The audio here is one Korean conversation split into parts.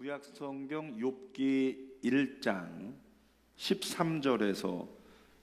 구약 성경 욥기 1장 13절에서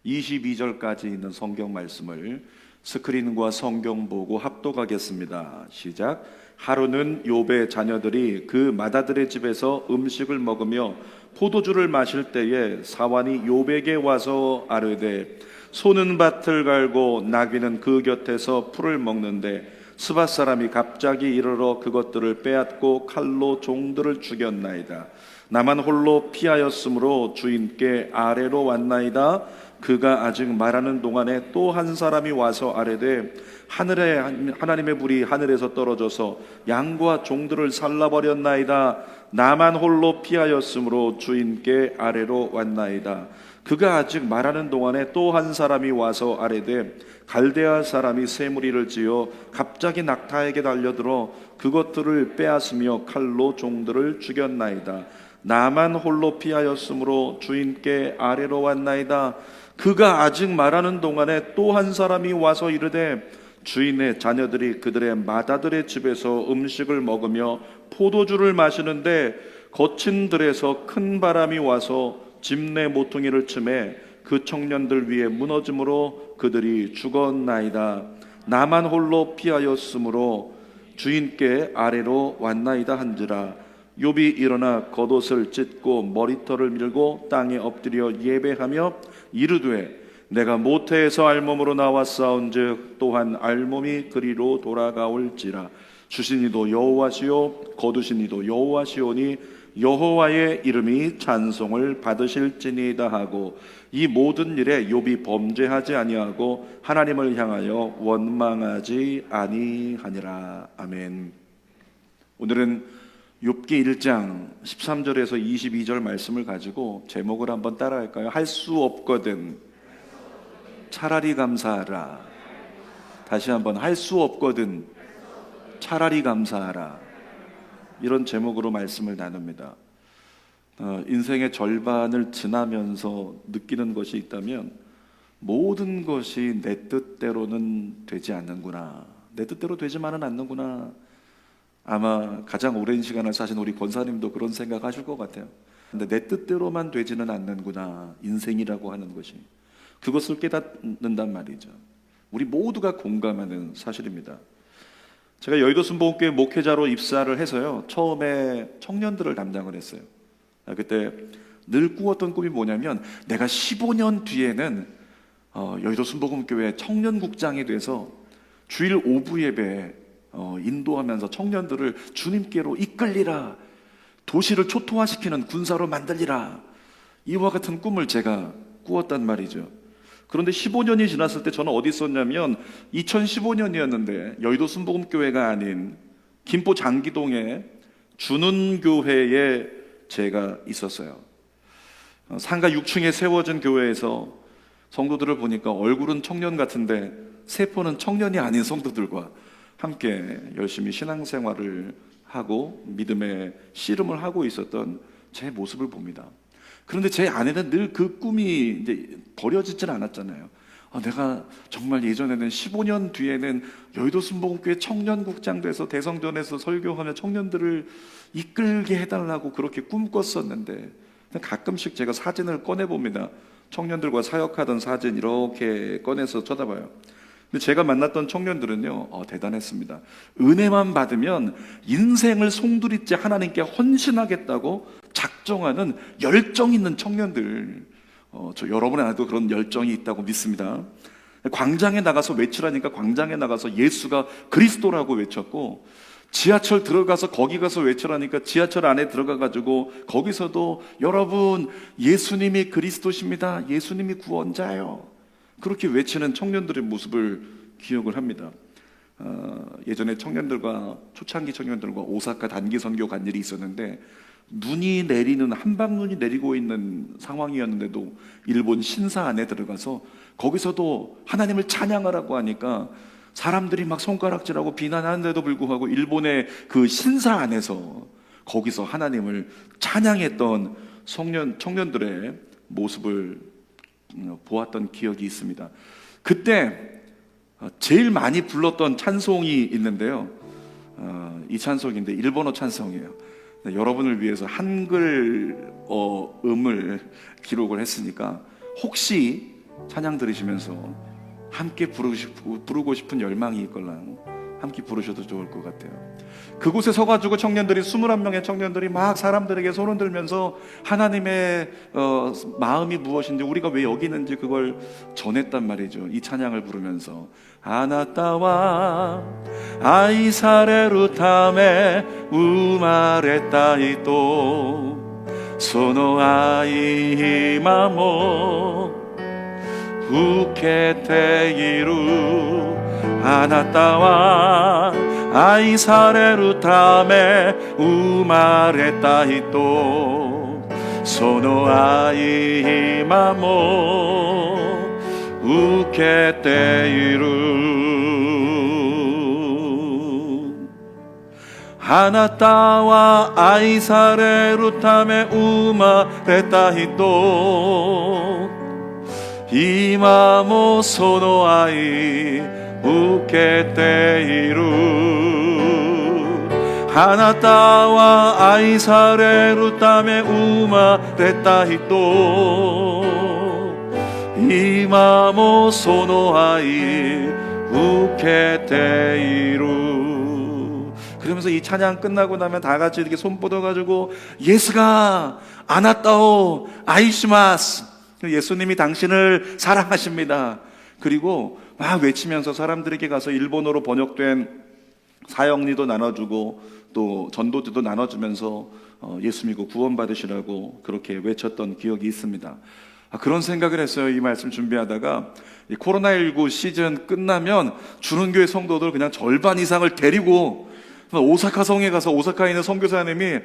22절까지 있는 성경 말씀을 스크린과 성경 보고 합독하겠습니다. 시작. 하루는 욥의 자녀들이 그 맏아들의 집에서 음식을 먹으며 포도주를 마실 때에 사환이 욥에게 와서 아뢰되 소는 밭을 갈고 나귀는 그 곁에서 풀을 먹는데 스밧 사람이 갑자기 이르러 그것들을 빼앗고 칼로 종들을 죽였나이다. 나만 홀로 피하였으므로 주인께 아래로 왔나이다. 그가 아직 말하는 동안에 또 한 사람이 와서 아뢰되 하늘에 하나님의 불이 하늘에서 떨어져서 양과 종들을 살라버렸나이다. 나만 홀로 피하였으므로 주인께 아래로 왔나이다. 그가 아직 말하는 동안에 또 한 사람이 와서 아뢰되 갈대아 사람이 새무리를 지어 갑자기 낙타에게 달려들어 그것들을 빼앗으며 칼로 종들을 죽였나이다. 나만 홀로 피하였으므로 주인께 아래로 왔나이다. 그가 아직 말하는 동안에 또 한 사람이 와서 이르되 주인의 자녀들이 그들의 맏아들의 집에서 음식을 먹으며 포도주를 마시는데 거친 들에서 큰 바람이 와서 집 내 모퉁이를 치매 그 청년들 위에 무너짐으로 그들이 죽었나이다. 나만 홀로 피하였으므로 주인께 아래로 왔나이다 한지라. 욥이 일어나 겉옷을 찢고 머리털을 밀고 땅에 엎드려 예배하며 이르되 내가 모태에서 알몸으로 나왔사온즉 또한 알몸이 그리로 돌아가올지라. 주신 이도 여호와시요 거두신 이도 여호와시오니 여호와의 이름이 찬송을 받으실지니이다 하고 이 모든 일에 욥이 범죄하지 아니하고 하나님을 향하여 원망하지 아니하니라. 아멘. 오늘은 욥기 1장 13절에서 22절 말씀을 가지고 제목을 한번 따라할까요? 할 수 없거든 차라리 감사하라. 다시 한번 할 수 없거든 차라리 감사하라. 이런 제목으로 말씀을 나눕니다. 인생의 절반을 지나면서 느끼는 것이 있다면 모든 것이 내 뜻대로는 되지 않는구나, 내 뜻대로 되지만은 않는구나. 아마 가장 오랜 시간을 사신 우리 권사님도 그런 생각하실 것 같아요. 근데 내 뜻대로만 되지는 않는구나, 인생이라고 하는 것이. 그것을 깨닫는단 말이죠. 우리 모두가 공감하는 사실입니다. 제가 여의도 순복음교회 목회자로 입사를 해서요, 처음에 청년들을 담당을 했어요. 그때 늘 꾸었던 꿈이 뭐냐면 내가 15년 뒤에는 여의도 순복음교회 청년국장이 돼서 주일 오부 예배 인도하면서 청년들을 주님께로 이끌리라, 도시를 초토화시키는 군사로 만들리라, 이와 같은 꿈을 제가 꾸었단 말이죠. 그런데 15년이 지났을 때 저는 어디 있었냐면 2015년이었는데 여의도 순복음교회가 아닌 김포 장기동의 준운교회에 제가 있었어요. 상가 6층에 세워진 교회에서 성도들을 보니까 얼굴은 청년 같은데 세포는 청년이 아닌 성도들과 함께 열심히 신앙생활을 하고 믿음의 씨름을 하고 있었던 제 모습을 봅니다. 그런데 제 안에는 늘 그 꿈이 이제 버려지질 않았잖아요. 내가 정말 예전에는 15년 뒤에는 여의도 순복음교회 청년국장 돼서 대성전에서 설교하며 청년들을 이끌게 해달라고 그렇게 꿈꿨었는데, 가끔씩 제가 사진을 꺼내봅니다. 청년들과 사역하던 사진 이렇게 꺼내서 쳐다봐요. 근데 제가 만났던 청년들은요, 대단했습니다. 은혜만 받으면 인생을 송두리째 하나님께 헌신하겠다고 작정하는 열정 있는 청년들. 저 여러분 안에도 그런 열정이 있다고 믿습니다. 광장에 나가서 외치라니까 광장에 나가서 예수가 그리스도라고 외쳤고, 지하철 들어가서 거기 가서 외치라니까 지하철 안에 들어가가지고 거기서도 여러분 예수님이 그리스도십니다, 예수님이 구원자예요, 그렇게 외치는 청년들의 모습을 기억을 합니다. 예전에 청년들과 초창기 청년들과 오사카 단기 선교 간 일이 있었는데, 눈이 내리는 한방눈이 내리고 있는 상황이었는데도 일본 신사 안에 들어가서 거기서도 하나님을 찬양하라고 하니까 사람들이 막 손가락질하고 비난하는데도 불구하고 일본의 그 신사 안에서 거기서 하나님을 찬양했던 청년들의 모습을 보았던 기억이 있습니다. 그때 제일 많이 불렀던 찬송이 있는데요, 이 찬송인데 일본어 찬송이에요. 여러분을 위해서 한글 음을 기록을 했으니까 혹시 찬양 들으시면서 함께 부르고 싶은 열망이 있걸랑 함께 부르셔도 좋을 것 같아요. 그곳에 서가지고 청년들이 21명의 청년들이 막 사람들에게 손을 들면서 하나님의 마음이 무엇인지, 우리가 왜 여기 있는지 그걸 전했단 말이죠. 이 찬양을 부르면서 아나타와 아이사레루 타메 우마레타이토 소노 아이 마모 우케테이루 아나타와 아이사레루 타메 우마레타이토 소노 아이 마모 우케테이루 아나타와 아이사레루 타메 우마레타이토 이마모 소노 아이 우케테이루 하나타와 아이사레루 타메 우마레타히토 이마모 소노 아이 우케테이루. 그러면서 이 찬양 끝나고 나면 다 같이 이렇게 손 뻗어가지고 예스가 아나타오 아이시마스, 예수님이 당신을 사랑하십니다. 그리고 막 외치면서 사람들에게 가서 일본어로 번역된 사형리도 나눠주고 또 전도지도 나눠주면서 예수 믿고 구원받으시라고 그렇게 외쳤던 기억이 있습니다. 그런 생각을 했어요. 이 말씀 준비하다가 이 코로나19 시즌 끝나면 주는교회 성도들 그냥 절반 이상을 데리고 오사카 성에 가서 오사카에 있는 선교사님이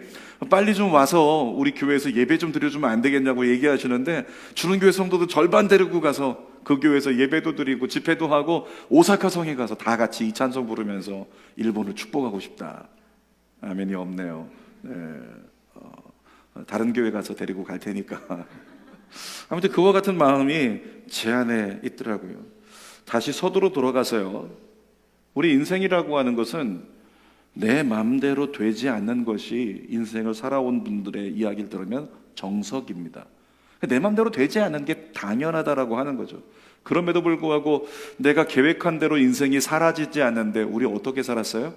빨리 좀 와서 우리 교회에서 예배 좀 드려주면 안 되겠냐고 얘기하시는데, 주는교회 성도들 절반 데리고 가서 그 교회에서 예배도 드리고 집회도 하고 오사카 성에 가서 다 같이 이 찬송 부르면서 일본을 축복하고 싶다. 아멘이 없네요. 네. 다른 교회 가서 데리고 갈 테니까. 아무튼 그와 같은 마음이 제 안에 있더라고요. 다시 서두로 돌아가서요, 우리 인생이라고 하는 것은 내 마음대로 되지 않는 것이 인생을 살아온 분들의 이야기를 들으면 정석입니다. 내 마음대로 되지 않는 게 당연하다라고 하는 거죠. 그럼에도 불구하고 내가 계획한 대로 인생이 사라지지 않는데 우리 어떻게 살았어요?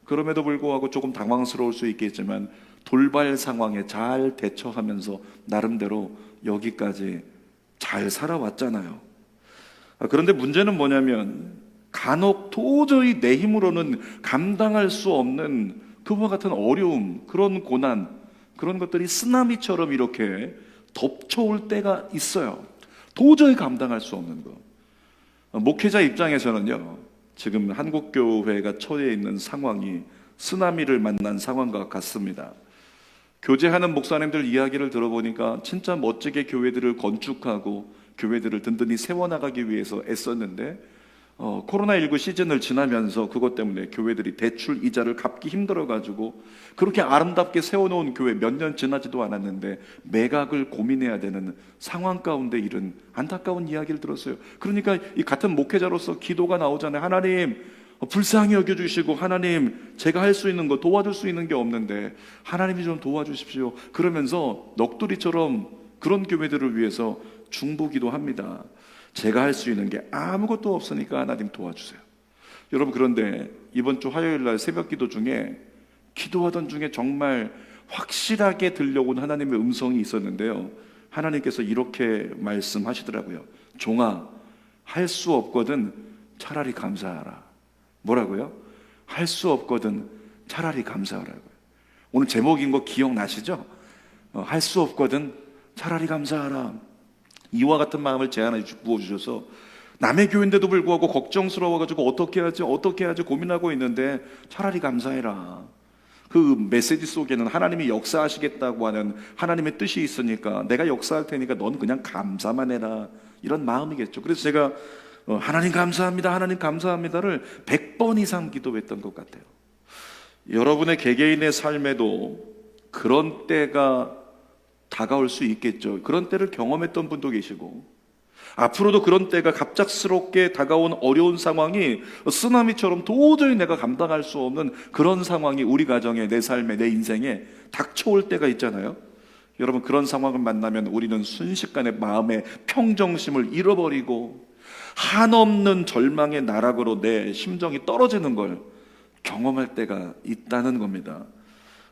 그럼에도 불구하고 조금 당황스러울 수 있겠지만 돌발 상황에 잘 대처하면서 나름대로 여기까지 잘 살아왔잖아요. 그런데 문제는 뭐냐면 간혹 도저히 내 힘으로는 감당할 수 없는 그와 같은 어려움, 그런 고난, 그런 것들이 쓰나미처럼 이렇게 덮쳐올 때가 있어요. 도저히 감당할 수 없는 거. 목회자 입장에서는요, 지금 한국교회가 처해 있는 상황이 쓰나미를 만난 상황과 같습니다. 교제하는 목사님들 이야기를 들어보니까 진짜 멋지게 교회들을 건축하고 교회들을 든든히 세워나가기 위해서 애썼는데 코로나19 시즌을 지나면서 그것 때문에 교회들이 대출 이자를 갚기 힘들어가지고 그렇게 아름답게 세워놓은 교회 몇 년 지나지도 않았는데 매각을 고민해야 되는 상황 가운데 이른 안타까운 이야기를 들었어요. 그러니까 이 같은 목회자로서 기도가 나오잖아요. 하나님, 불쌍히 여겨주시고, 하나님, 제가 할 수 있는 거, 도와줄 수 있는 게 없는데 하나님이 좀 도와주십시오. 그러면서 넋두리처럼 그런 교회들을 위해서 중보기도 합니다. 제가 할 수 있는 게 아무것도 없으니까 하나님 도와주세요. 여러분, 그런데 이번 주 화요일 날 새벽 기도 중에 기도하던 중에 정말 확실하게 들려온 하나님의 음성이 있었는데요, 하나님께서 이렇게 말씀하시더라고요. 종아, 할 수 없거든 차라리 감사하라. 뭐라고요? 할 수 없거든 차라리 감사하라고요. 오늘 제목인 거 기억나시죠? 할 수 없거든 차라리 감사하라. 이와 같은 마음을 제 안에 부어주셔서 남의 교회인데도 불구하고 걱정스러워가지고 어떻게 하지 고민하고 있는데 차라리 감사해라. 그 메시지 속에는 하나님이 역사하시겠다고 하는 하나님의 뜻이 있으니까 내가 역사할 테니까 넌 그냥 감사만 해라, 이런 마음이겠죠. 그래서 제가 하나님 감사합니다, 하나님 감사합니다를 100번 이상 기도했던 것 같아요. 여러분의 개개인의 삶에도 그런 때가 다가올 수 있겠죠. 그런 때를 경험했던 분도 계시고, 앞으로도 그런 때가 갑작스럽게 다가온 어려운 상황이 쓰나미처럼 도저히 내가 감당할 수 없는 그런 상황이 우리 가정에, 내 삶에, 내 인생에 닥쳐올 때가 있잖아요. 여러분, 그런 상황을 만나면 우리는 순식간에 마음의 평정심을 잃어버리고 한없는 절망의 나락으로 내 심정이 떨어지는 걸 경험할 때가 있다는 겁니다.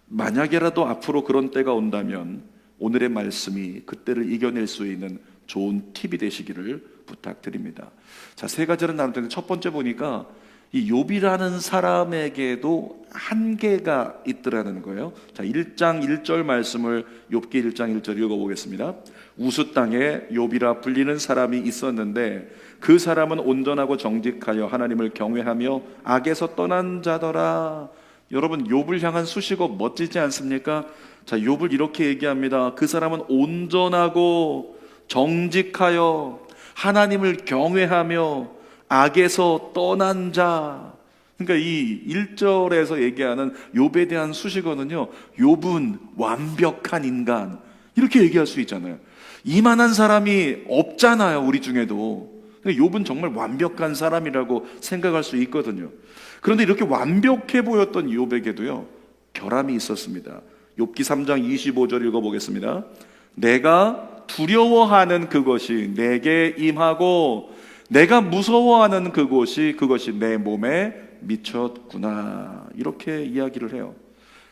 만약에라도 앞으로 그런 때가 온다면 오늘의 말씀이 그때를 이겨낼 수 있는 좋은 팁이 되시기를 부탁드립니다. 자, 세 가지를 나누는데 첫 번째 보니까 이 욥이라는 사람에게도 한계가 있더라는 거예요. 자, 1장 1절 말씀을 욥기 1장 1절 읽어보겠습니다. 우스 땅에 욥이라 불리는 사람이 있었는데 그 사람은 온전하고 정직하여 하나님을 경외하며 악에서 떠난 자더라. 여러분, 욥을 향한 수식어 멋지지 않습니까? 자, 욥을 이렇게 얘기합니다. 그 사람은 온전하고 정직하여 하나님을 경외하며 악에서 떠난 자. 그러니까 이 1절에서 얘기하는 욥에 대한 수식어는요, 욥은 완벽한 인간, 이렇게 얘기할 수 있잖아요. 이만한 사람이 없잖아요, 우리 중에도. 욥은 정말 완벽한 사람이라고 생각할 수 있거든요. 그런데 이렇게 완벽해 보였던 욥에게도요, 결함이 있었습니다. 욥기 3장 25절 읽어보겠습니다. 내가 두려워하는 그것이 내게 임하고 내가 무서워하는 그것이 내 몸에 미쳤구나. 이렇게 이야기를 해요.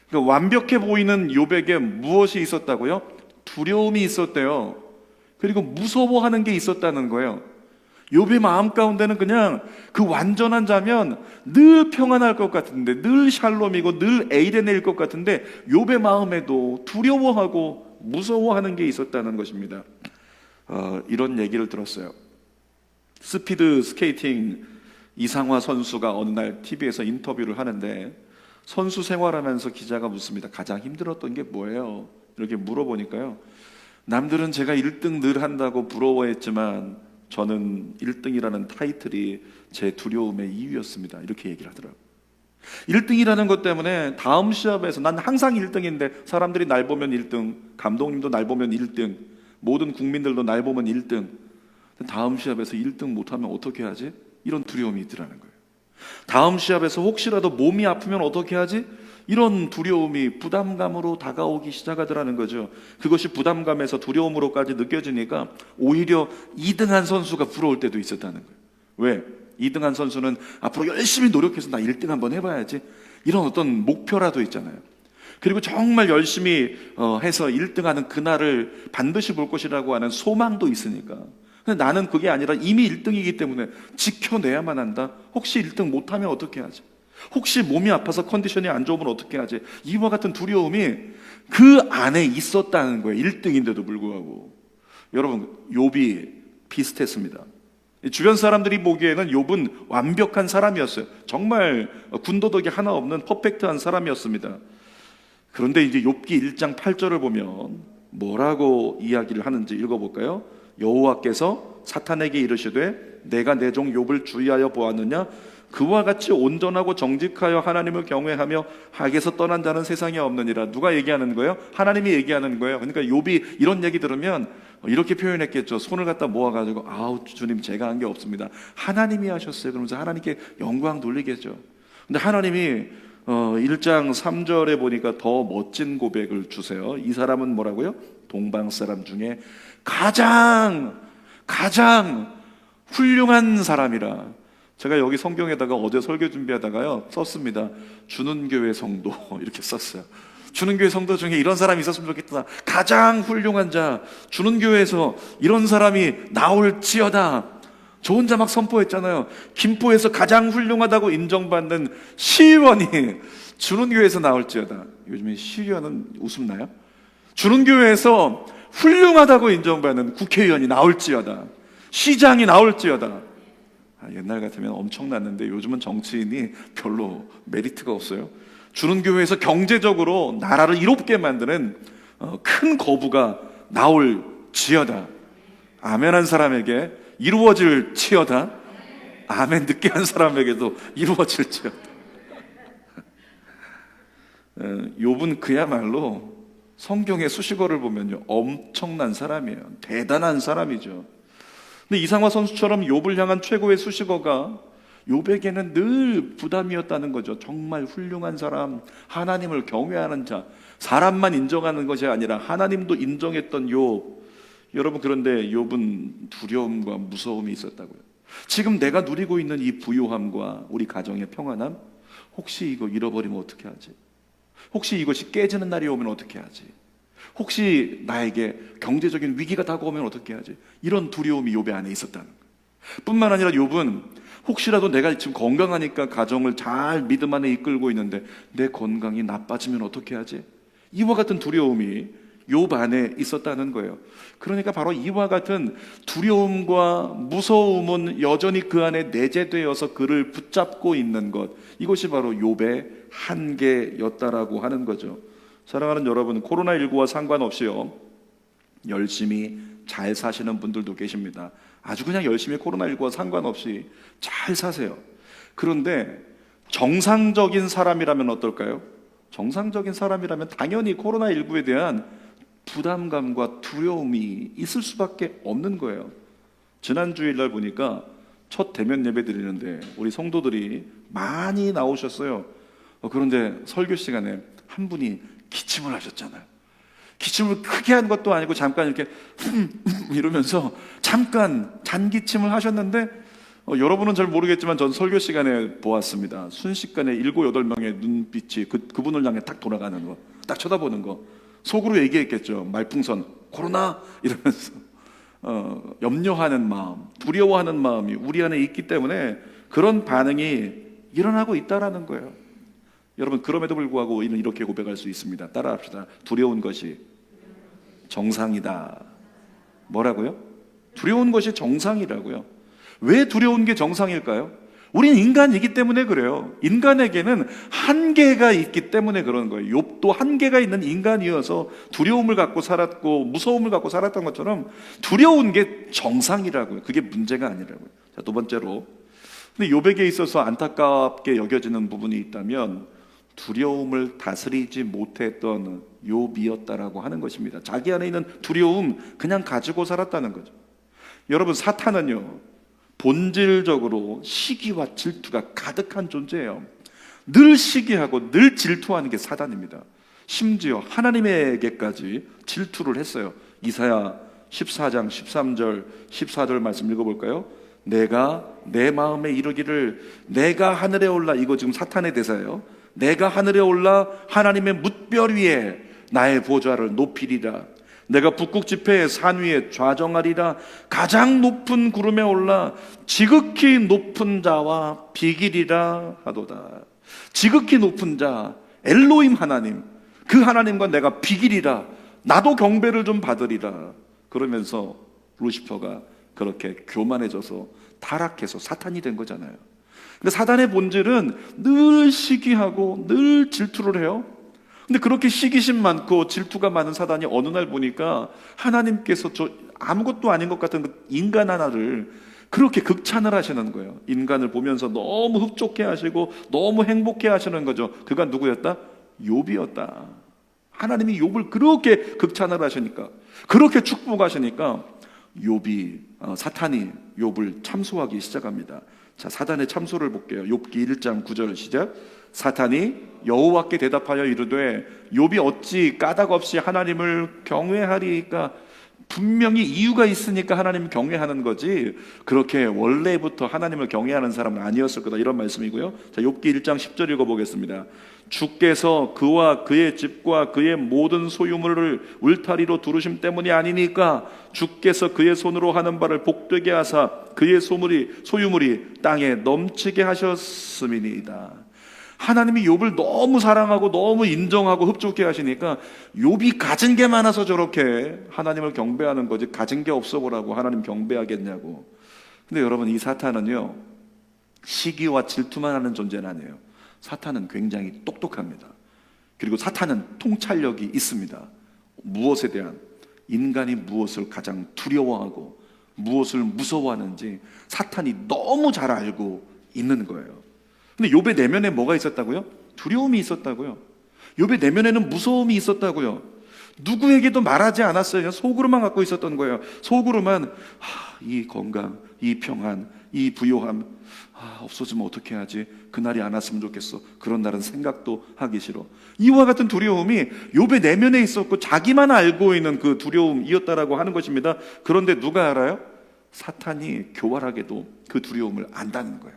그러니까 완벽해 보이는 욥에게 무엇이 있었다고요? 두려움이 있었대요. 그리고 무서워하는 게 있었다는 거예요. 욥의 마음 가운데는 그냥 그 완전한 자면 늘 평안할 것 같은데, 늘 샬롬이고 늘 에이레네일 것 같은데 욥의 마음에도 두려워하고 무서워하는 게 있었다는 것입니다. 이런 얘기를 들었어요. 스피드 스케이팅 이상화 선수가 어느 날 TV에서 인터뷰를 하는데 선수 생활하면서 기자가 묻습니다. 가장 힘들었던 게 뭐예요? 이렇게 물어보니까요, 남들은 제가 1등 늘 한다고 부러워했지만 저는 1등이라는 타이틀이 제 두려움의 이유였습니다. 이렇게 얘기를 하더라고요. 1등이라는 것 때문에 다음 시합에서 난 항상 1등인데 사람들이 날 보면 1등, 감독님도 날 보면 1등, 모든 국민들도 날 보면 1등. 다음 시합에서 1등 못하면 어떻게 하지? 이런 두려움이 있더라는 거예요. 다음 시합에서 혹시라도 몸이 아프면 어떻게 하지? 이런 두려움이 부담감으로 다가오기 시작하더라는 거죠. 그것이 부담감에서 두려움으로까지 느껴지니까 오히려 2등한 선수가 부러울 때도 있었다는 거예요. 왜? 2등한 선수는 앞으로 열심히 노력해서 나 1등 한번 해봐야지, 이런 어떤 목표라도 있잖아요. 그리고 정말 열심히 해서 1등하는 그날을 반드시 볼 것이라고 하는 소망도 있으니까. 근데 나는 그게 아니라 이미 1등이기 때문에 지켜내야만 한다. 혹시 1등 못하면 어떻게 하지? 혹시 몸이 아파서 컨디션이 안 좋으면 어떻게 하지? 이와 같은 두려움이 그 안에 있었다는 거예요. 1등인데도 불구하고. 여러분, 욥이 비슷했습니다. 주변 사람들이 보기에는 욥은 완벽한 사람이었어요. 정말 군더더기 하나 없는 퍼펙트한 사람이었습니다. 그런데 이제 욥기 1장 8절을 보면 뭐라고 이야기를 하는지 읽어볼까요? 여호와께서 사탄에게 이르시되 내가 내 종 욥을 주의하여 보았느냐? 그와 같이 온전하고 정직하여 하나님을 경외하며 악에서 떠난 자는 세상에 없느니라. 누가 얘기하는 거예요? 하나님이 얘기하는 거예요. 그러니까 욥이 이런 얘기 들으면 이렇게 표현했겠죠. 손을 갖다 모아가지고 아우 주님 제가 한 게 없습니다, 하나님이 하셨어요. 그러면서 하나님께 영광 돌리겠죠. 근데 하나님이 1장 3절에 보니까 더 멋진 고백을 주세요. 이 사람은 뭐라고요? 동방 사람 중에 가장 훌륭한 사람이라. 제가 여기 성경에다가 어제 설교 준비하다가요 썼습니다. 주는교회 성도 이렇게 썼어요. 주는교회 성도 중에 이런 사람이 있었으면 좋겠다. 가장 훌륭한 자, 주는교회에서 이런 사람이 나올지어다. 저 혼자 막 선포했잖아요. 김포에서 가장 훌륭하다고 인정받는 시의원이 주는교회에서 나올지어다. 요즘에 시의원은 웃음 나요? 주는교회에서 훌륭하다고 인정받는 국회의원이 나올지어다. 시장이 나올지어다. 옛날 같으면 엄청났는데 요즘은 정치인이 별로 메리트가 없어요. 주는교회에서 경제적으로 나라를 이롭게 만드는 큰 거부가 나올지어다. 아멘한 사람에게 이루어질지어다. 아멘 늦게 한 사람에게도 이루어질지어다. 욥은 그야말로 성경의 수식어를 보면요 엄청난 사람이에요. 대단한 사람이죠. 근데 이상화 선수처럼 욥을 향한 최고의 수식어가 욥에게는 늘 부담이었다는 거죠. 정말 훌륭한 사람, 하나님을 경외하는 자, 사람만 인정하는 것이 아니라 하나님도 인정했던 욥. 여러분, 그런데 욥은 두려움과 무서움이 있었다고요. 지금 내가 누리고 있는 이 부요함과 우리 가정의 평안함, 혹시 이거 잃어버리면 어떻게 하지? 혹시 이것이 깨지는 날이 오면 어떻게 하지? 혹시 나에게 경제적인 위기가 다가오면 어떻게 하지? 이런 두려움이 욥의 안에 있었다는 거예요. 뿐만 아니라 욥은 혹시라도 내가 지금 건강하니까 가정을 잘 믿음 안에 이끌고 있는데 내 건강이 나빠지면 어떻게 하지? 이와 같은 두려움이 욥 안에 있었다는 거예요. 그러니까 바로 이와 같은 두려움과 무서움은 여전히 그 안에 내재되어서 그를 붙잡고 있는 것, 이것이 바로 욥의 한계였다라고 하는 거죠. 사랑하는 여러분, 코로나19와 상관없이요, 열심히 잘 사시는 분들도 계십니다. 아주 그냥 열심히 코로나19와 상관없이 잘 사세요. 그런데 정상적인 사람이라면 어떨까요? 정상적인 사람이라면 당연히 코로나19에 대한 부담감과 두려움이 있을 수밖에 없는 거예요. 지난 주일날 보니까 첫 대면 예배 드리는데 우리 성도들이 많이 나오셨어요. 그런데 설교 시간에 한 분이 기침을 하셨잖아요. 기침을 크게 한 것도 아니고 잠깐 이렇게 이러면서 잠깐 잔기침을 하셨는데 여러분은 잘 모르겠지만 전 설교 시간에 보았습니다. 순식간에 7, 8명의 눈빛이 그분을 향해 딱 돌아가는 거, 딱 쳐다보는 거. 속으로 얘기했겠죠. 말풍선, 코로나 이러면서 염려하는 마음, 두려워하는 마음이 우리 안에 있기 때문에 그런 반응이 일어나고 있다라는 거예요. 여러분, 그럼에도 불구하고 우리는 이렇게 고백할 수 있습니다. 따라합시다. 두려운 것이 정상이다. 뭐라고요? 두려운 것이 정상이라고요. 왜 두려운 게 정상일까요? 우리는 인간이기 때문에 그래요. 인간에게는 한계가 있기 때문에 그런 거예요. 욥도 한계가 있는 인간이어서 두려움을 갖고 살았고 무서움을 갖고 살았던 것처럼 두려운 게 정상이라고요. 그게 문제가 아니라고요. 자, 두 번째로, 근데 욥에게 있어서 안타깝게 여겨지는 부분이 있다면 두려움을 다스리지 못했던 욥이었다라고 하는 것입니다. 자기 안에 있는 두려움 그냥 가지고 살았다는 거죠. 여러분, 사탄은요, 본질적으로 시기와 질투가 가득한 존재예요. 늘 시기하고 늘 질투하는 게 사단입니다. 심지어 하나님에게까지 질투를 했어요. 이사야 14장 13절 14절 말씀 읽어볼까요? 내가 내 마음에 이르기를 내가 하늘에 올라, 이거 지금 사탄의 대사예요. 내가 하늘에 올라 하나님의 뭇별 위에 나의 보좌를 높이리라. 내가 북극 지폐의 산 위에 좌정하리라. 가장 높은 구름에 올라 지극히 높은 자와 비기리라 하도다. 지극히 높은 자, 엘로힘 하나님, 그 하나님과 내가 비기리라. 나도 경배를 좀 받으리라. 그러면서 루시퍼가 그렇게 교만해져서 타락해서 사탄이 된 거잖아요. 근데 사단의 본질은 늘 시기하고 늘 질투를 해요. 근데 그렇게 시기심 많고 질투가 많은 사단이 어느 날 보니까 하나님께서 저 아무것도 아닌 것 같은 그 인간 하나를 그렇게 극찬을 하시는 거예요. 인간을 보면서 너무 흡족해 하시고 너무 행복해 하시는 거죠. 그가 누구였다? 욥이었다. 하나님이 욥을 그렇게 극찬을 하시니까, 그렇게 축복하시니까 사탄이 욥을 참소하기 시작합니다. 자, 사단의 참소를 볼게요. 욥기 1장 9절 시작. 사탄이 여호와께 대답하여 이르되 욥이 어찌 까닭 없이 하나님을 경외하리까? 분명히 이유가 있으니까 하나님을 경외하는 거지 그렇게 원래부터 하나님을 경외하는 사람은 아니었을 거다, 이런 말씀이고요. 자, 욥기 1장 10절 읽어보겠습니다. 주께서 그와 그의 집과 그의 모든 소유물을 울타리로 두르심 때문이 아니니까 주께서 그의 손으로 하는 바를 복되게 하사 그의 소유물이 땅에 넘치게 하셨음이니이다. 하나님이 욥을 너무 사랑하고 너무 인정하고 흡족해 하시니까 욥이 가진 게 많아서 저렇게 하나님을 경배하는 거지, 가진 게 없어 보라고 하나님 경배하겠냐고. 근데 여러분, 이 사탄은요, 시기와 질투만 하는 존재는 아니에요. 사탄은 굉장히 똑똑합니다. 그리고 사탄은 통찰력이 있습니다. 무엇에 대한, 인간이 무엇을 가장 두려워하고 무엇을 무서워하는지 사탄이 너무 잘 알고 있는 거예요. 근데 욥의 내면에 뭐가 있었다고요? 두려움이 있었다고요. 욥의 내면에는 무서움이 있었다고요. 누구에게도 말하지 않았어요. 그냥 속으로만 갖고 있었던 거예요. 속으로만 이 건강, 이 평안, 이 부요함 없어지면 어떻게 하지? 그날이 안 왔으면 좋겠어. 그런 날은 생각도 하기 싫어. 이와 같은 두려움이 욥의 내면에 있었고 자기만 알고 있는 그 두려움이었다라고 하는 것입니다. 그런데 누가 알아요? 사탄이 교활하게도 그 두려움을 안다는 거예요.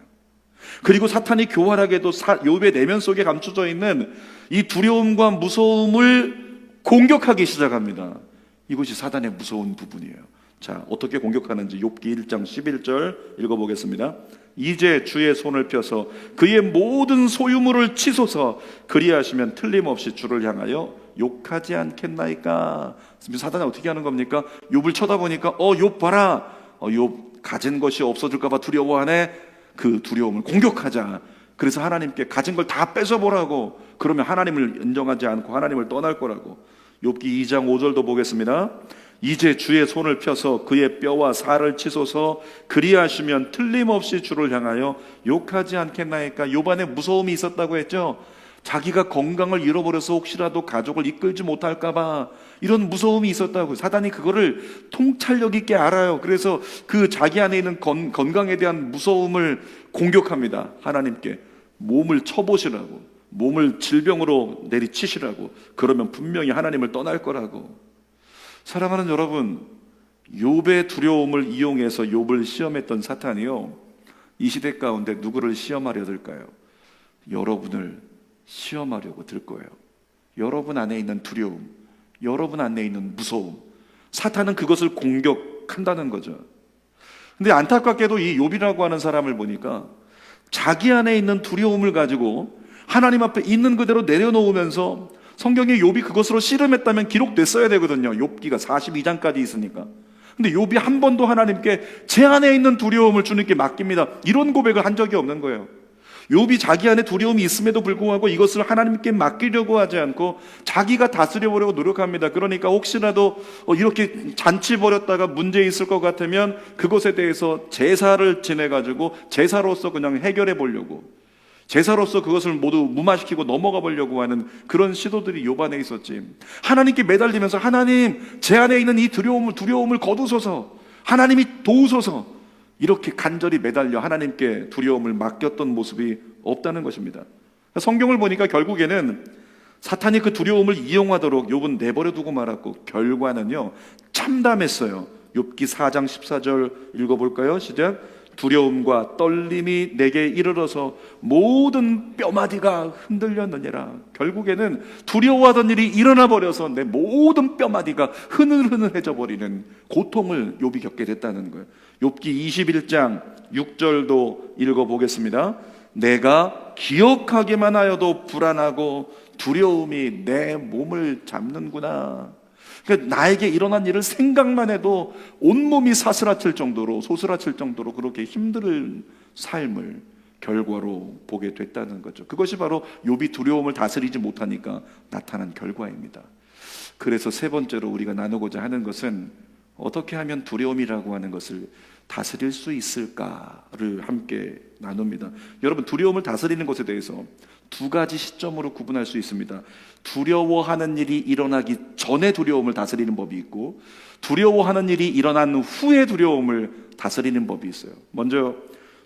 그리고 사탄이 교활하게도 욥의 내면 속에 감춰져 있는 이 두려움과 무서움을 공격하기 시작합니다. 이것이 사단의 무서운 부분이에요. 자, 어떻게 공격하는지 욥기 1장 11절 읽어보겠습니다. 이제 주의 손을 펴서 그의 모든 소유물을 치소서. 그리하시면 틀림없이 주를 향하여 욕하지 않겠나이까. 사단이 어떻게 하는 겁니까? 욥을 쳐다보니까 욥 봐라, 욥 가진 것이 없어질까 봐 두려워하네. 그 두려움을 공격하자. 그래서 하나님께 가진 걸 다 뺏어보라고. 그러면 하나님을 인정하지 않고 하나님을 떠날 거라고. 욥기 2장 5절도 보겠습니다. 이제 주의 손을 펴서 그의 뼈와 살을 치소서. 그리하시면 틀림없이 주를 향하여 욕하지 않겠나이까. 욥 안에 무서움이 있었다고 했죠. 자기가 건강을 잃어버려서 혹시라도 가족을 이끌지 못할까 봐 이런 무서움이 있었다고. 사단이 그거를 통찰력 있게 알아요. 그래서 그 자기 안에 있는 건강에 대한 무서움을 공격합니다. 하나님께 몸을 쳐보시라고, 몸을 질병으로 내리치시라고. 그러면 분명히 하나님을 떠날 거라고. 사랑하는 여러분, 욥의 두려움을 이용해서 욥을 시험했던 사탄이요, 이 시대 가운데 누구를 시험하려 들까요? 여러분을 시험하려고 들 거예요. 여러분 안에 있는 두려움, 여러분 안에 있는 무서움, 사탄은 그것을 공격한다는 거죠. 근데 안타깝게도 이 욥이라고 하는 사람을 보니까 자기 안에 있는 두려움을 가지고 하나님 앞에 있는 그대로 내려놓으면서, 성경에 욥이 그것으로 씨름했다면 기록됐어야 되거든요. 욥기가 42장까지 있으니까. 근데 욥이 한 번도 하나님께 제 안에 있는 두려움을 주님께 맡깁니다, 이런 고백을 한 적이 없는 거예요. 욥이 자기 안에 두려움이 있음에도 불구하고 이것을 하나님께 맡기려고 하지 않고 자기가 다스려보려고 노력합니다. 그러니까 혹시라도 이렇게 잔치 벌였다가 문제 있을 것 같으면 그것에 대해서 제사를 지내가지고 제사로서 그냥 해결해 보려고, 제사로서 그것을 모두 무마시키고 넘어가 보려고 하는 그런 시도들이 욥 안에 있었지. 하나님께 매달리면서 하나님, 제 안에 있는 이 두려움을 거두소서, 하나님이 도우소서, 이렇게 간절히 매달려 하나님께 두려움을 맡겼던 모습이 없다는 것입니다. 성경을 보니까 결국에는 사탄이 그 두려움을 이용하도록 욥은 내버려 두고 말았고, 결과는요 참담했어요. 욥기 4장 14절 읽어볼까요? 시작. 두려움과 떨림이 내게 이르러서 모든 뼈마디가 흔들렸느니라. 결국에는 두려워하던 일이 일어나 버려서 내 모든 뼈마디가 흐느흐느해져 버리는 고통을 욥이 겪게 됐다는 거예요. 욥기 21장 6절도 읽어보겠습니다. 내가 기억하기만 하여도 불안하고 두려움이 내 몸을 잡는구나. 그러니까 나에게 일어난 일을 생각만 해도 온몸이 사스라칠 정도로, 소스라칠 정도로 그렇게 힘든 삶을 결과로 보게 됐다는 거죠. 그것이 바로 욥이 두려움을 다스리지 못하니까 나타난 결과입니다. 그래서 세 번째로 우리가 나누고자 하는 것은, 어떻게 하면 두려움이라고 하는 것을 다스릴 수 있을까를 함께 나눕니다. 여러분, 두려움을 다스리는 것에 대해서 두 가지 시점으로 구분할 수 있습니다. 두려워하는 일이 일어나기 전에 두려움을 다스리는 법이 있고, 두려워하는 일이 일어난 후에 두려움을 다스리는 법이 있어요. 먼저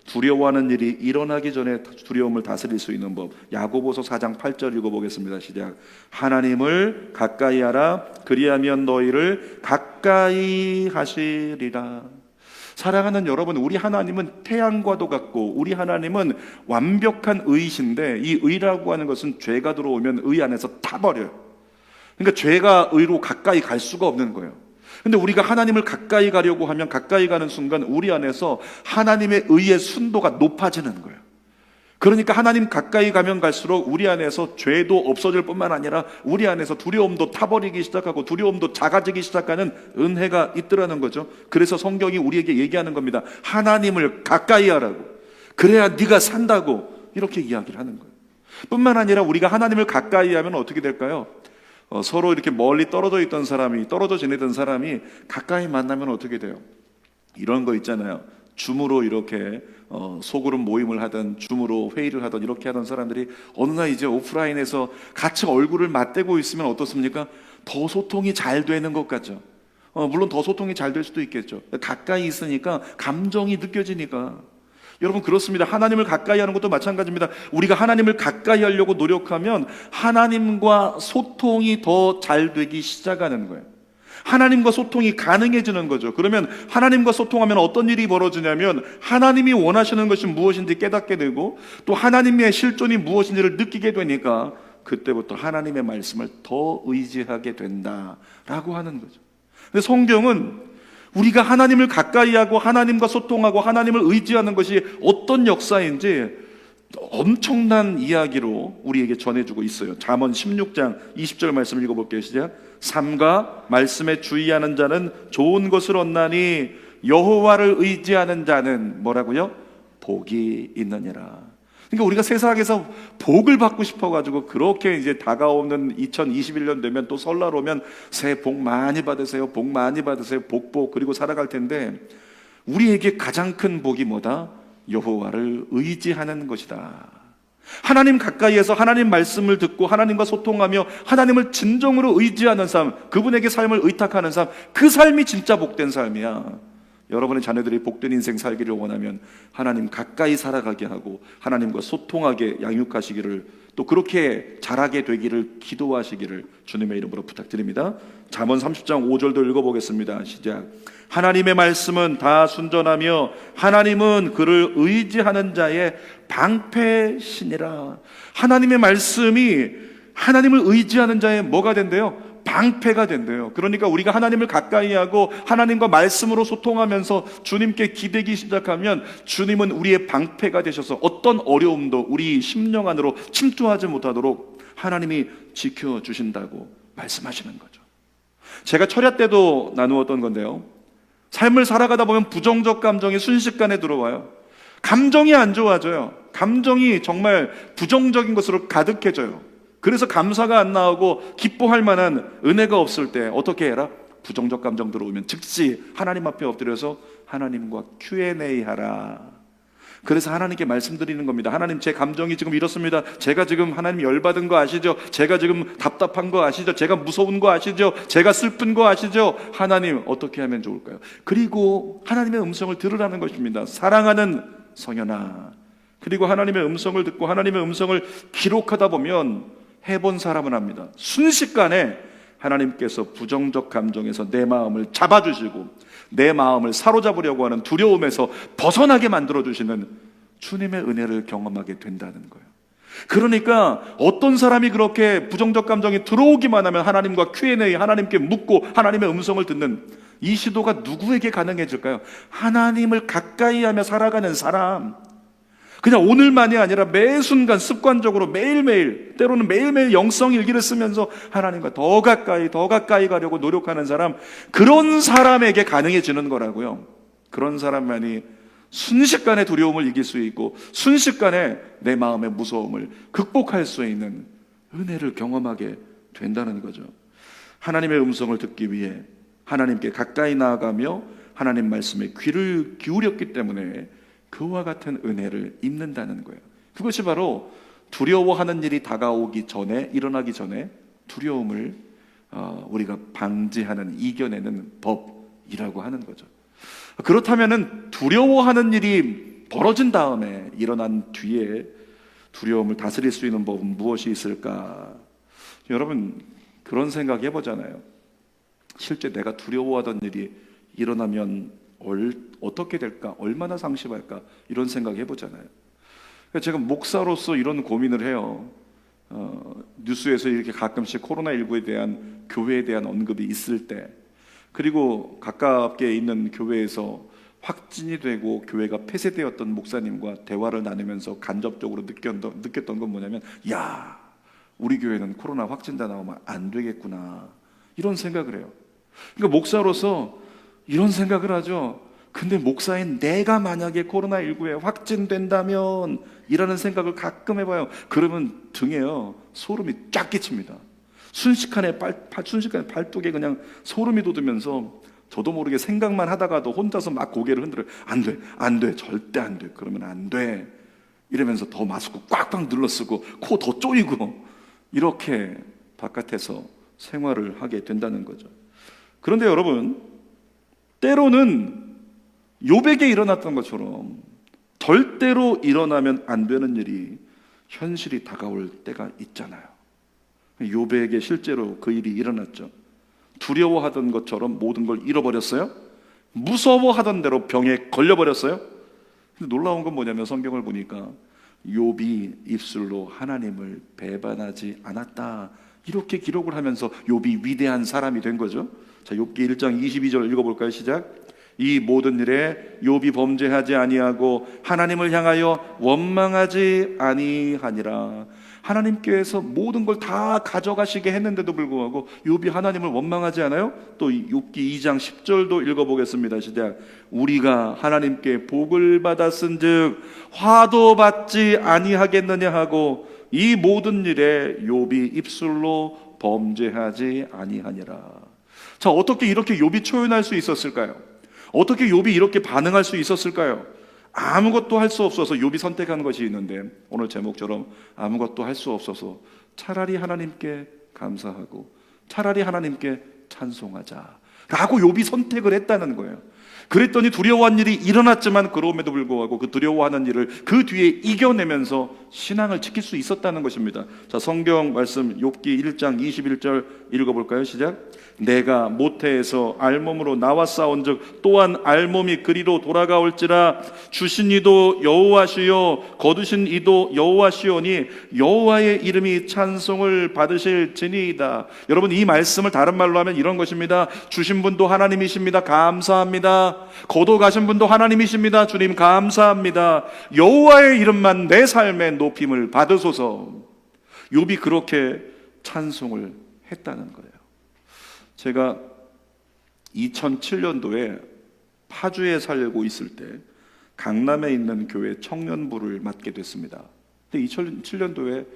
두려워하는 일이 일어나기 전에 두려움을 다스릴 수 있는 법, 야고보서 4장 8절 읽어보겠습니다. 시작. 하나님을 가까이 하라. 그리하면 너희를 가까이 하시리라. 사랑하는 여러분, 우리 하나님은 태양과도 같고 우리 하나님은 완벽한 의이신데, 이 의라고 하는 것은 죄가 들어오면 의 안에서 타버려요. 그러니까 죄가 의로 가까이 갈 수가 없는 거예요. 근데 우리가 하나님을 가까이 가려고 하면 가까이 가는 순간 우리 안에서 하나님의 의의 순도가 높아지는 거예요. 그러니까 하나님 가까이 가면 갈수록 우리 안에서 죄도 없어질 뿐만 아니라 우리 안에서 두려움도 타버리기 시작하고 두려움도 작아지기 시작하는 은혜가 있더라는 거죠. 그래서 성경이 우리에게 얘기하는 겁니다. 하나님을 가까이 하라고. 그래야 네가 산다고, 이렇게 이야기를 하는 거예요. 뿐만 아니라 우리가 하나님을 가까이 하면 어떻게 될까요? 서로 이렇게 멀리 떨어져 지내던 사람이 가까이 만나면 어떻게 돼요? 이런 거 있잖아요. 줌으로 이렇게 소그룹 모임을 하던, 줌으로 회의를 하던, 이렇게 하던 사람들이 어느 날 이제 오프라인에서 같이 얼굴을 맞대고 있으면 어떻습니까? 더 소통이 잘 되는 것 같죠. 물론 더 소통이 잘 될 수도 있겠죠. 가까이 있으니까 감정이 느껴지니까. 여러분 그렇습니다. 하나님을 가까이 하는 것도 마찬가지입니다. 우리가 하나님을 가까이 하려고 노력하면 하나님과 소통이 더 잘 되기 시작하는 거예요. 하나님과 소통이 가능해지는 거죠. 그러면 하나님과 소통하면 어떤 일이 벌어지냐면 하나님이 원하시는 것이 무엇인지 깨닫게 되고 또 하나님의 실존이 무엇인지를 느끼게 되니까 그때부터 하나님의 말씀을 더 의지하게 된다라고 하는 거죠. 근데 성경은 우리가 하나님을 가까이 하고 하나님과 소통하고 하나님을 의지하는 것이 어떤 역사인지 엄청난 이야기로 우리에게 전해주고 있어요. 잠언 16장 20절 말씀 읽어볼게요. 시작. 삼가 말씀에 주의하는 자는 좋은 것을 얻나니 여호와를 의지하는 자는 뭐라고요? 복이 있느니라. 그러니까 우리가 세상에서 복을 받고 싶어가지고 그렇게 이제 다가오는 2021년 되면 또 설날 오면 새해 복 많이 받으세요, 복 많이 받으세요, 복복 그리고 살아갈 텐데 우리에게 가장 큰 복이 뭐다? 여호와를 의지하는 것이다. 하나님 가까이에서 하나님 말씀을 듣고 하나님과 소통하며 하나님을 진정으로 의지하는 삶, 그분에게 삶을 의탁하는 삶, 그 삶이 진짜 복된 삶이야. 여러분의 자녀들이 복된 인생 살기를 원하면 하나님 가까이 살아가게 하고 하나님과 소통하게 양육하시기를 또 그렇게 자라게 되기를 기도하시기를 주님의 이름으로 부탁드립니다. 잠언 30장 5절도 읽어보겠습니다. 시작. 하나님의 말씀은 다 순전하며 하나님은 그를 의지하는 자의 방패시니라. 하나님의 말씀이 하나님을 의지하는 자의 뭐가 된대요? 방패가 된대요. 그러니까 우리가 하나님을 가까이 하고 하나님과 말씀으로 소통하면서 주님께 기대기 시작하면 주님은 우리의 방패가 되셔서 어떤 어려움도 우리 심령 안으로 침투하지 못하도록 하나님이 지켜주신다고 말씀하시는 거죠. 제가 철야 때도 나누었던 건데요, 삶을 살아가다 보면 부정적 감정이 순식간에 들어와요. 감정이 안 좋아져요. 감정이 정말 부정적인 것으로 가득해져요. 그래서 감사가 안 나오고 기뻐할 만한 은혜가 없을 때 어떻게 해라? 부정적 감정 들어오면 즉시 하나님 앞에 엎드려서 하나님과 Q&A 하라. 그래서 하나님께 말씀드리는 겁니다. 하나님, 제 감정이 지금 이렇습니다. 제가 지금 하나님 열받은 거 아시죠? 제가 지금 답답한 거 아시죠? 제가 무서운 거 아시죠? 제가 슬픈 거 아시죠? 하나님, 어떻게 하면 좋을까요? 그리고 하나님의 음성을 들으라는 것입니다. 사랑하는 성현아, 그리고 하나님의 음성을 듣고 하나님의 음성을 기록하다 보면 해본 사람은 압니다. 순식간에 하나님께서 부정적 감정에서 내 마음을 잡아주시고 내 마음을 사로잡으려고 하는 두려움에서 벗어나게 만들어주시는 주님의 은혜를 경험하게 된다는 거예요. 그러니까 어떤 사람이 그렇게 부정적 감정이 들어오기만 하면 하나님과 Q&A, 하나님께 묻고 하나님의 음성을 듣는 이 시도가 누구에게 가능해질까요? 하나님을 가까이 하며 살아가는 사람, 그냥 오늘만이 아니라 매 순간 습관적으로 매일매일, 때로는 매일매일 영성 일기를 쓰면서 하나님과 더 가까이 가려고 노력하는 사람, 그런 사람에게 가능해지는 거라고요. 그런 사람만이 순식간에 두려움을 이길 수 있고 순식간에 내 마음의 무서움을 극복할 수 있는 은혜를 경험하게 된다는 거죠. 하나님의 음성을 듣기 위해 하나님께 가까이 나아가며 하나님 말씀에 귀를 기울였기 때문에 그와 같은 은혜를 입는다는 거예요. 그것이 바로 두려워하는 일이 다가오기 전에, 일어나기 전에 두려움을 우리가 방지하는, 이겨내는 법이라고 하는 거죠. 그렇다면 두려워하는 일이 벌어진 다음에, 일어난 뒤에 두려움을 다스릴 수 있는 법은 무엇이 있을까? 여러분 그런 생각 해보잖아요. 실제 내가 두려워하던 일이 일어나면 어떻게 될까? 얼마나 상심할까? 이런 생각 해보잖아요. 제가 목사로서 이런 고민을 해요. 뉴스에서 이렇게 가끔씩 코로나19에 대한, 교회에 대한 언급이 있을 때, 그리고 가깝게 있는 교회에서 확진이 되고 교회가 폐쇄되었던 목사님과 대화를 나누면서 간접적으로 느꼈던 건 뭐냐면, 야, 우리 교회는 코로나 확진자 나오면 안 되겠구나, 이런 생각을 해요. 그러니까 목사로서 이런 생각을 하죠. 근데 목사인 내가 만약에 코로나19에 확진된다면 이라는 생각을 가끔 해봐요. 그러면 등에요 소름이 쫙 끼칩니다. 순식간에 발뚝에 그냥 소름이 돋으면서 저도 모르게 생각만 하다가도 혼자서 막 고개를 흔들어요. 안 돼, 절대 안 돼, 그러면 안 돼, 이러면서 더 마스크 꽉꽉 눌러 쓰고 코 더 쪼이고 이렇게 바깥에서 생활을 하게 된다는 거죠. 그런데 여러분, 때로는 욥에게 일어났던 것처럼 절대로 일어나면 안 되는 일이 현실이 다가올 때가 있잖아요. 욥에게 실제로 그 일이 일어났죠. 두려워하던 것처럼 모든 걸 잃어버렸어요. 무서워하던 대로 병에 걸려버렸어요. 근데 놀라운 건 뭐냐면 성경을 보니까 욥이 입술로 하나님을 배반하지 않았다, 이렇게 기록을 하면서 욥이 위대한 사람이 된 거죠. 자, 욥기 1장 22절 읽어볼까요? 시작. 이 모든 일에 욥이 범죄하지 아니하고 하나님을 향하여 원망하지 아니하니라. 하나님께서 모든 걸 다 가져가시게 했는데도 불구하고 욥이 하나님을 원망하지 않아요? 또 욥기 2장 10절도 읽어보겠습니다. 시작. 우리가 하나님께 복을 받았은즉 화도 받지 아니하겠느냐 하고 이 모든 일에 욥이 입술로 범죄하지 아니하니라. 자, 어떻게 이렇게 욥이 초연할 수 있었을까요? 어떻게 욥이 이렇게 반응할 수 있었을까요? 아무것도 할 수 없어서 욥이 선택한 것이 있는데, 오늘 제목처럼 아무것도 할 수 없어서 차라리 하나님께 감사하고 차라리 하나님께 찬송하자 라고 욥이 선택을 했다는 거예요. 그랬더니 두려워한 일이 일어났지만 그럼에도 불구하고 그 두려워하는 일을 그 뒤에 이겨내면서 신앙을 지킬 수 있었다는 것입니다. 자, 성경 말씀 욥기 1장 21절 읽어볼까요? 시작. 내가 모태에서 알몸으로 나와 싸운즉 또한 알몸이 그리로 돌아가올지라. 주신 이도 여호와시요 거두신 이도 여호와시오니 여호와의 이름이 찬송을 받으실지니이다. 여러분, 이 말씀을 다른 말로 하면 이런 것입니다. 주신 분도 하나님이십니다. 감사합니다. 거둬가신 분도 하나님이십니다. 주님 감사합니다. 여호와의 이름만 내 삶에 높임을 받으소서. 욥이 그렇게 찬송을 했다는 거예요. 제가 2007년도에 파주에 살고 있을 때 강남에 있는 교회 청년부를 맡게 됐습니다. 근데 2007년도에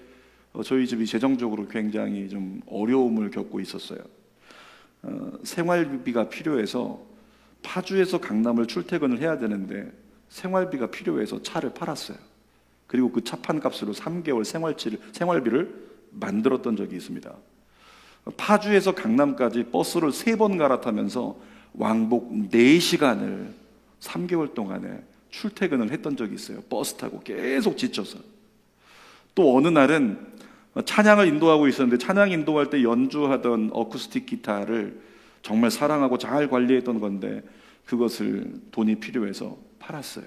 저희 집이 재정적으로 굉장히 좀 어려움을 겪고 있었어요. 생활비가 필요해서 파주에서 강남을 출퇴근을 해야 되는데 생활비가 필요해서 차를 팔았어요. 그리고 그 차 판 값으로 3개월 생활비를 만들었던 적이 있습니다. 파주에서 강남까지 버스를 3번 갈아타면서 왕복 4시간을 3개월 동안에 출퇴근을 했던 적이 있어요. 버스 타고 계속 지쳐서. 또 어느 날은 찬양을 인도하고 있었는데 찬양 인도할 때 연주하던 어쿠스틱 기타를 정말 사랑하고 잘 관리했던 건데 그것을 돈이 필요해서 팔았어요.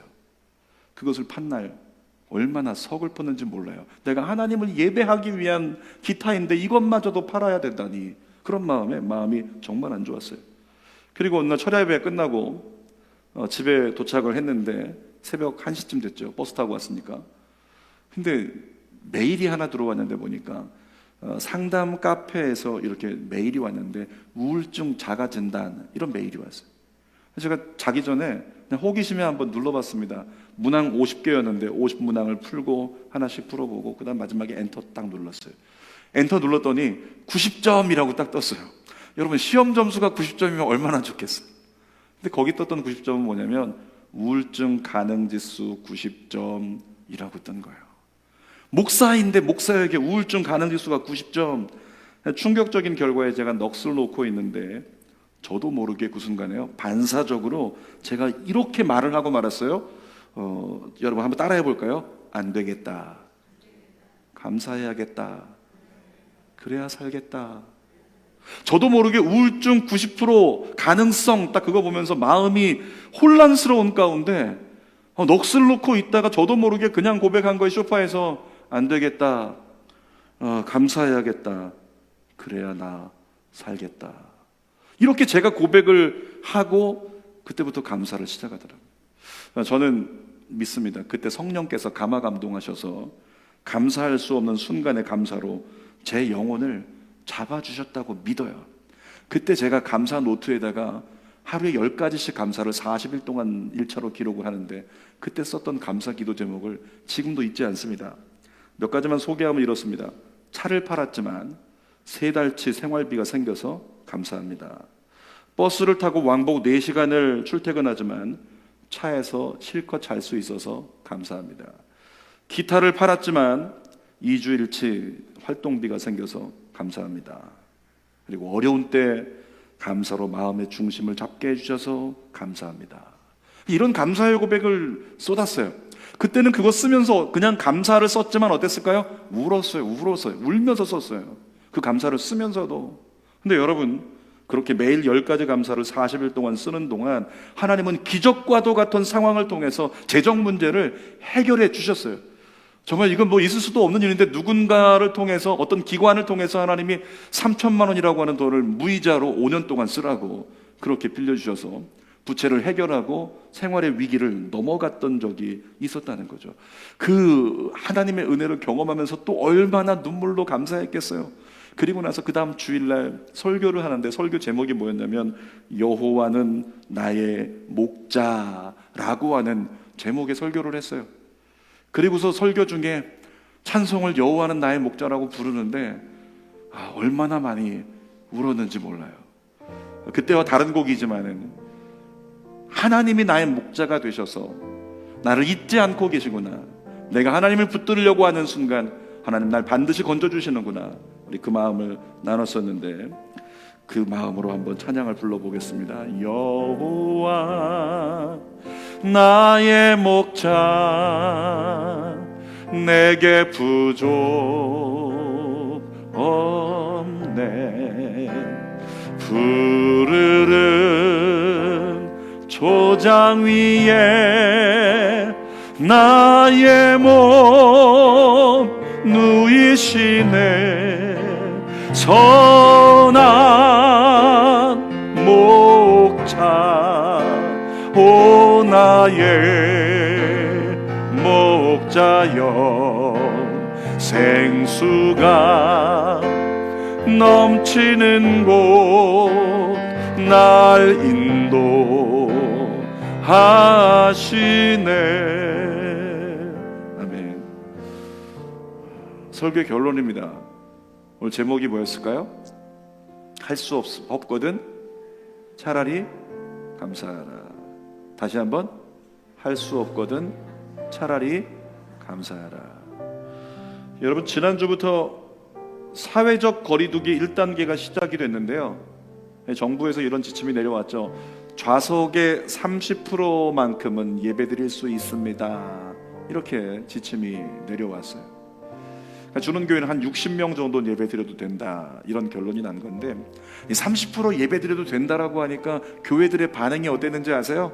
그것을 판 날 얼마나 서글펐는지 몰라요. 내가 하나님을 예배하기 위한 기타인데 이것마저도 팔아야 된다니, 그런 마음이 정말 안 좋았어요. 그리고 어느 날 철야 예배 끝나고 집에 도착을 했는데 새벽 1시쯤 됐죠. 버스 타고 왔으니까. 근데 메일이 하나 들어왔는데 보니까 상담 카페에서 이렇게 메일이 왔는데 우울증 자가 진단, 이런 메일이 왔어요. 제가 자기 전에 그냥 호기심에 한번 눌러봤습니다. 문항 50개였는데 50문항을 풀고 하나씩 풀어보고 그 다음 마지막에 엔터 딱 눌렀어요. 엔터 눌렀더니 90점이라고 딱 떴어요. 여러분, 시험 점수가 90점이면 얼마나 좋겠어요. 근데 거기 떴던 90점은 뭐냐면 우울증 가능지수 90점이라고 뜬 거예요. 목사인데 목사에게 우울증 가능지수가 90점. 충격적인 결과에 제가 넋을 놓고 있는데 저도 모르게 그 순간에요, 반사적으로 제가 이렇게 말을 하고 말았어요. 여러분 한번 따라해 볼까요? 안 되겠다. 감사해야겠다. 그래야 살겠다. 저도 모르게 우울증 90% 가능성, 딱 그거 보면서 마음이 혼란스러운 가운데 넋을 놓고 있다가 저도 모르게 그냥 고백한 거예요. 소파에서 안 되겠다. 감사해야겠다. 그래야 나 살겠다. 이렇게 제가 고백을 하고 그때부터 감사를 시작하더라고요. 저는 믿습니다. 그때 성령께서 감화감동하셔서 감사할 수 없는 순간의 감사로 제 영혼을 잡아주셨다고 믿어요. 그때 제가 감사 노트에다가 하루에 10가지씩 감사를 40일 동안 1차로 기록을 하는데 그때 썼던 감사 기도 제목을 지금도 잊지 않습니다. 몇 가지만 소개하면 이렇습니다. 차를 팔았지만 3달치 생활비가 생겨서 감사합니다. 버스를 타고 왕복 4시간을 출퇴근하지만 차에서 실컷 잘 수 있어서 감사합니다. 기타를 팔았지만 2주일치 활동비가 생겨서 감사합니다. 그리고 어려운 때 감사로 마음의 중심을 잡게 해주셔서 감사합니다. 이런 감사의 고백을 쏟았어요. 그때는 그거 쓰면서 그냥 감사를 썼지만 어땠을까요? 울었어요. 울면서 썼어요. 그 감사를 쓰면서도. 근데 여러분, 그렇게 매일 10가지 감사를 40일 동안 쓰는 동안 하나님은 기적과도 같은 상황을 통해서 재정 문제를 해결해 주셨어요. 정말 이건 뭐 있을 수도 없는 일인데 누군가를 통해서, 어떤 기관을 통해서 하나님이 3천만 원이라고 하는 돈을 무이자로 5년 동안 쓰라고 그렇게 빌려주셔서 부채를 해결하고 생활의 위기를 넘어갔던 적이 있었다는 거죠. 그 하나님의 은혜를 경험하면서 또 얼마나 눈물로 감사했겠어요. 그리고 나서 그 다음 주일날 설교를 하는데 설교 제목이 뭐였냐면 여호와는 나의 목자라고 하는 제목의 설교를 했어요. 그리고서 설교 중에 찬송을 여호와는 나의 목자라고 부르는데 얼마나 많이 울었는지 몰라요. 그때와 다른 곡이지만은 하나님이 나의 목자가 되셔서 나를 잊지 않고 계시구나, 내가 하나님을 붙들려고 하는 순간 하나님 날 반드시 건져주시는구나, 우리 그 마음을 나눴었는데 그 마음으로 한번 찬양을 불러보겠습니다. 여호와 나의 목자 내게 부족 없네. 푸르른 초장 위에 나의 몸 누이시네. 선한 목자 오 나의 목자여, 생수가 넘치는 곳 날 인도하시네. 아멘. 설교의 결론입니다. 오늘 제목이 뭐였을까요? 할 수 없거든 차라리 감사하라. 다시 한번, 할 수 없거든 차라리 감사하라. 여러분, 지난주부터 사회적 거리두기 1단계가 시작이 됐는데요, 정부에서 이런 지침이 내려왔죠. 좌석의 30%만큼은 예배드릴 수 있습니다. 이렇게 지침이 내려왔어요. 그러니까 주는 교회는 한 60명 정도는 예배드려도 된다, 이런 결론이 난 건데, 30% 예배드려도 된다라고 하니까 교회들의 반응이 어땠는지 아세요?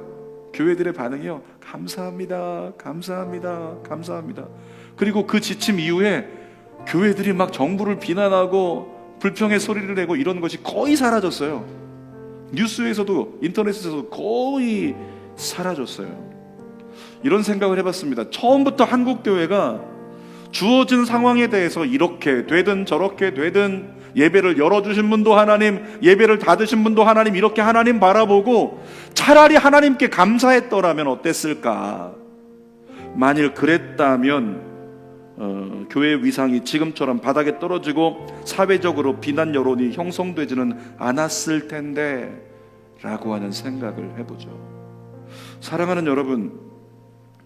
교회들의 반응이요, 감사합니다, 감사합니다, 감사합니다. 그리고 그 지침 이후에 교회들이 막 정부를 비난하고 불평의 소리를 내고 이런 것이 거의 사라졌어요. 뉴스에서도 인터넷에서도 거의 사라졌어요. 이런 생각을 해봤습니다. 처음부터 한국교회가 주어진 상황에 대해서 이렇게 되든 저렇게 되든 예배를 열어주신 분도 하나님, 예배를 닫으신 분도 하나님, 이렇게 하나님 바라보고 차라리 하나님께 감사했더라면 어땠을까. 만일 그랬다면 교회의 위상이 지금처럼 바닥에 떨어지고 사회적으로 비난 여론이 형성되지는 않았을 텐데 라고 하는 생각을 해보죠. 사랑하는 여러분,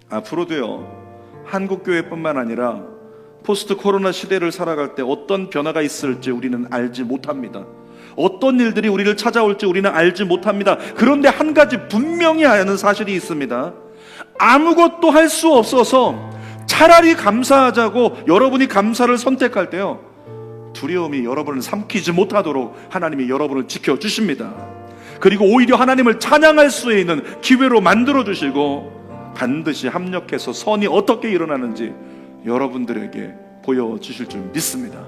앞으로도요, 한국교회뿐만 아니라 포스트 코로나 시대를 살아갈 때 어떤 변화가 있을지 우리는 알지 못합니다. 어떤 일들이 우리를 찾아올지 우리는 알지 못합니다. 그런데 한 가지 분명히 아는 사실이 있습니다. 아무것도 할 수 없어서 차라리 감사하자고 여러분이 감사를 선택할 때요, 두려움이 여러분을 삼키지 못하도록 하나님이 여러분을 지켜주십니다. 그리고 오히려 하나님을 찬양할 수 있는 기회로 만들어주시고 반드시 합력해서 선이 어떻게 일어나는지 여러분들에게 보여주실 줄 믿습니다.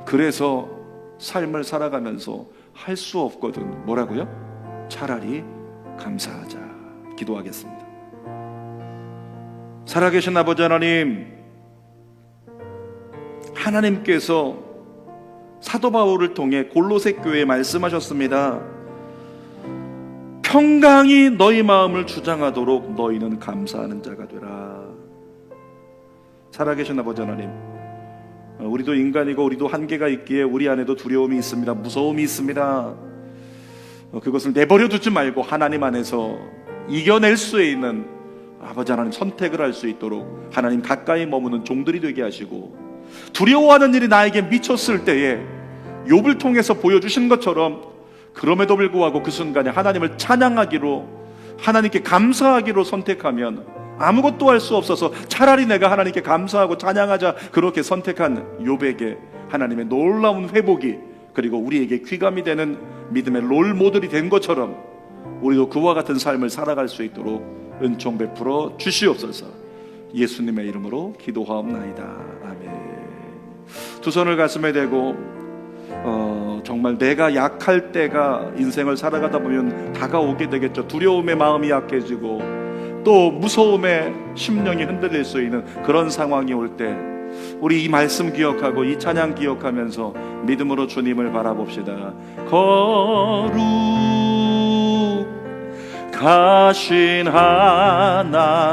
그래서 삶을 살아가면서 할 수 없거든 뭐라고요? 차라리 감사하자. 기도하겠습니다. 살아계신 아버지 하나님, 하나님께서 사도 바울을 통해 골로새 교회에 말씀하셨습니다. 평강이 너희 마음을 주장하도록 너희는 감사하는 자가 되라. 살아계신 아버지 하나님, 우리도 인간이고 우리도 한계가 있기에 우리 안에도 두려움이 있습니다. 무서움이 있습니다. 그것을 내버려 두지 말고 하나님 안에서 이겨낼 수 있는 아버지 하나님 선택을 할 수 있도록 하나님 가까이 머무는 종들이 되게 하시고, 두려워하는 일이 나에게 미쳤을 때에 욥을 통해서 보여주신 것처럼 그럼에도 불구하고 그 순간에 하나님을 찬양하기로, 하나님께 감사하기로 선택하면 아무것도 할 수 없어서 차라리 내가 하나님께 감사하고 찬양하자 그렇게 선택한 욥에게 하나님의 놀라운 회복이, 그리고 우리에게 귀감이 되는 믿음의 롤 모델이 된 것처럼 우리도 그와 같은 삶을 살아갈 수 있도록 은총 베풀어 주시옵소서. 예수님의 이름으로 기도하옵나이다. 아멘. 두 손을 가슴에 대고 정말 내가 약할 때가 인생을 살아가다 보면 다가오게 되겠죠. 두려움의 마음이 약해지고 또 무서움에 심령이 흔들릴 수 있는 그런 상황이 올 때 우리 이 말씀 기억하고 이 찬양 기억하면서 믿음으로 주님을 바라봅시다. 거룩하신 하나님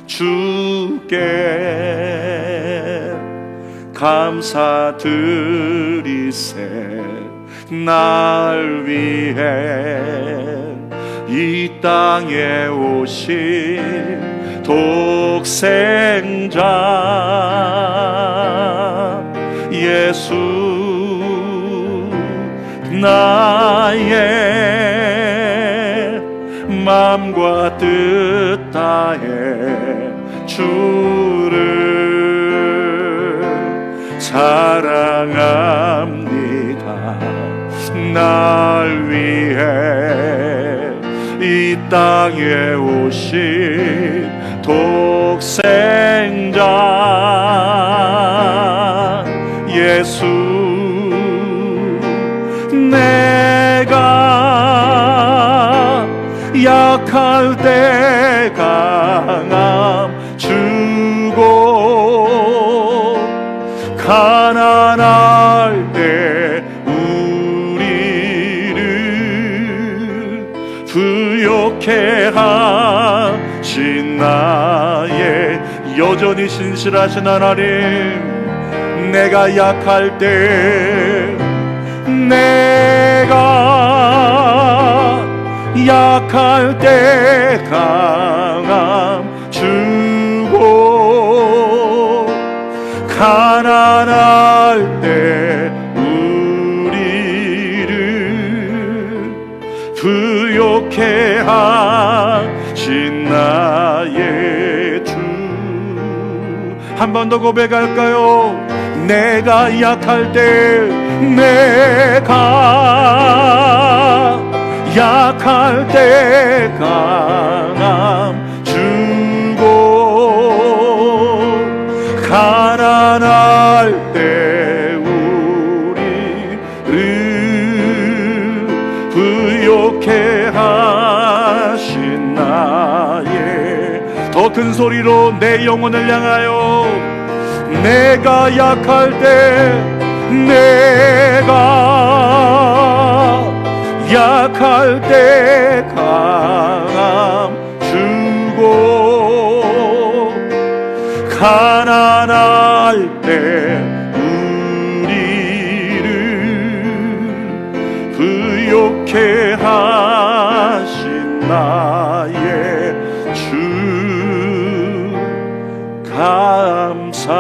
주께 감사드리세. 날 위해 이 땅에 오신 독생자 예수, 나의 마음과 뜻 다해 주를 사랑합니다. 날 위해 이 땅에 오신 독생자 예수, 내가 약할 때 강함 주고 가난할 때 우리를 부욕해 하신 나의 여전히 신실하신 하나님, 내가 약할 때, 내가 약할 때 강함 주고 가난할 때 우리를 부욕해 하신 나의 주. 한 번 더 고백할까요? 내가 약할 때, 내가 약할 때 강함 주고 가난할 때 우리를 부욕해 하신 나의, 더 큰 소리로 내 영혼을 향하여, 내가 약할 때, 내가 약할 때 강함 주고 가난할 때 우리를 부욕해 하신 나의 주, 감사